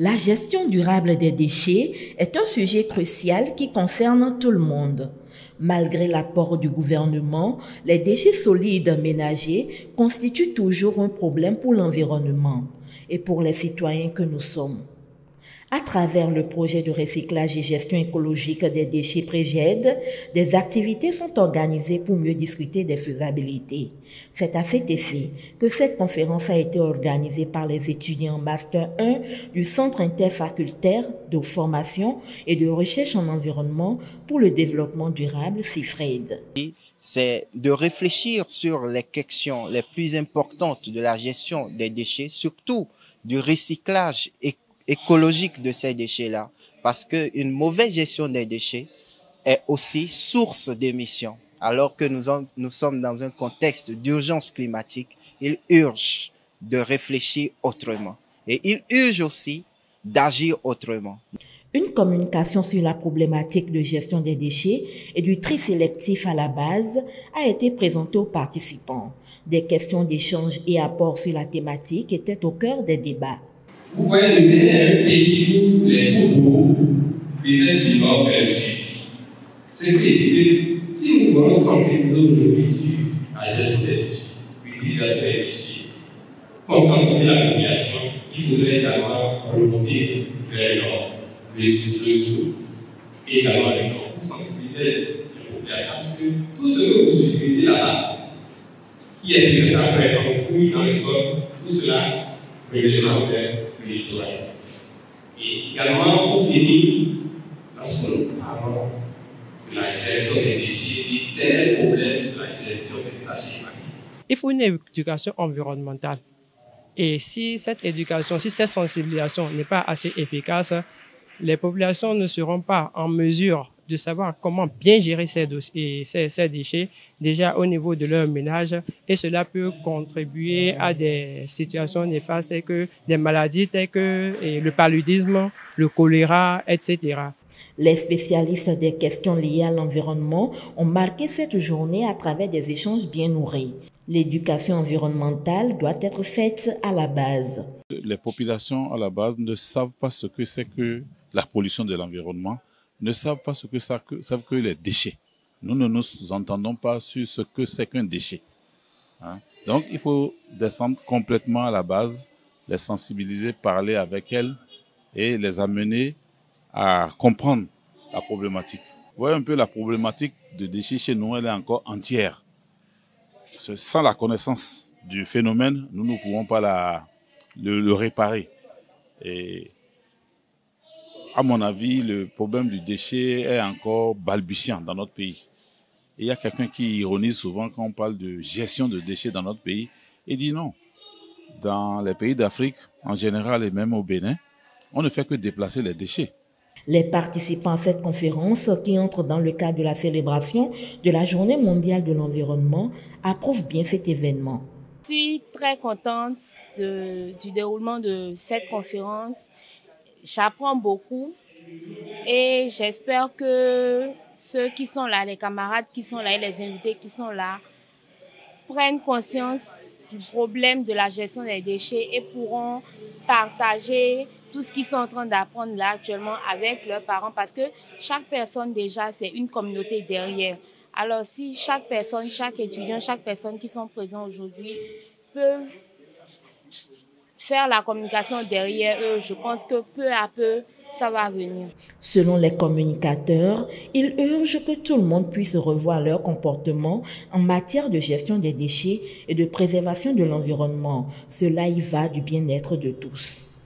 La gestion durable des déchets est un sujet crucial qui concerne tout le monde. Malgré l'apport du gouvernement, les déchets solides ménagers constituent toujours un problème pour l'environnement et pour les citoyens que nous sommes. À travers le projet de recyclage et gestion écologique des déchets Prégède, des activités sont organisées pour mieux discuter des faisabilités. C'est à cet effet que cette conférence a été organisée par les étudiants Master 1 du Centre interfacultaire de formation et de recherche en environnement pour le développement durable CIFRED. C'est de réfléchir sur les questions les plus importantes de la gestion des déchets, surtout du recyclage écologique de ces déchets-là, parce qu'une mauvaise gestion des déchets est aussi source d'émissions. Alors que nous sommes dans un contexte d'urgence climatique, il urge de réfléchir autrement. Et il urge aussi d'agir autrement. Une communication sur la problématique de gestion des déchets et du tri sélectif à la base a été présentée aux participants. Des questions d'échange et apports sur la thématique étaient au cœur des débats. Vous voyez, le Bénin est un pays où les cours pénètrent du nord vers le sud. Ce qui est si nous voulons sensibiliser aujourd'hui sur la gestion des déchets, l'utilisation des déchets, conscientiser la population, il faudrait également remonter vers le nord, le sud, et également le nord, pour sensibiliser les populations, parce que tout ce que vous utilisez là-bas, qui est peut-être après enfoui dans le sol, tout cela représente le littoral. Et également, pour finir, lorsque nous parlons de la gestion des déchets, il y a des problèmes de la gestion des sachets massifs. Il faut une éducation environnementale. Et si cette éducation, si cette sensibilisation n'est pas assez efficace, les populations ne seront pas en mesure de savoir comment bien gérer ces déchets, déjà au niveau de leur ménage, et cela peut contribuer à des situations néfastes telles que des maladies telles que le paludisme, le choléra, etc. Les spécialistes des questions liées à l'environnement ont marqué cette journée à travers des échanges bien nourris. L'éducation environnementale doit être faite à la base. Les populations à la base ne savent pas ce que c'est que la pollution de l'environnement, ne savent pas ce que savent que les déchets. Nous ne nous entendons pas sur ce que c'est qu'un déchet. Donc, il faut descendre complètement à la base, les sensibiliser, parler avec elles et les amener à comprendre la problématique. Vous voyez un peu la problématique de déchets chez nous, elle est encore entière. Parce que sans la connaissance du phénomène, nous ne pouvons pas le réparer. Et à mon avis, le problème du déchet est encore balbutiant dans notre pays. Et il y a quelqu'un qui ironise souvent quand on parle de gestion de déchets dans notre pays et dit non. Dans les pays d'Afrique, en général et même au Bénin, on ne fait que déplacer les déchets. Les participants à cette conférence, qui entre dans le cadre de la célébration de la Journée mondiale de l'environnement, approuvent bien cet événement. Je suis très contente du déroulement de cette conférence. J'apprends beaucoup et j'espère que ceux qui sont là, les camarades qui sont là et les invités qui sont là, prennent conscience du problème de la gestion des déchets et pourront partager tout ce qu'ils sont en train d'apprendre là actuellement avec leurs parents, parce que chaque personne déjà, c'est une communauté derrière. Alors si chaque personne, chaque étudiant, chaque personne qui sont présents aujourd'hui peuvent faire la communication derrière eux, je pense que peu à peu, ça va venir. Selon les communicateurs, ils urgent que tout le monde puisse revoir leur comportement en matière de gestion des déchets et de préservation de l'environnement. Cela y va du bien-être de tous.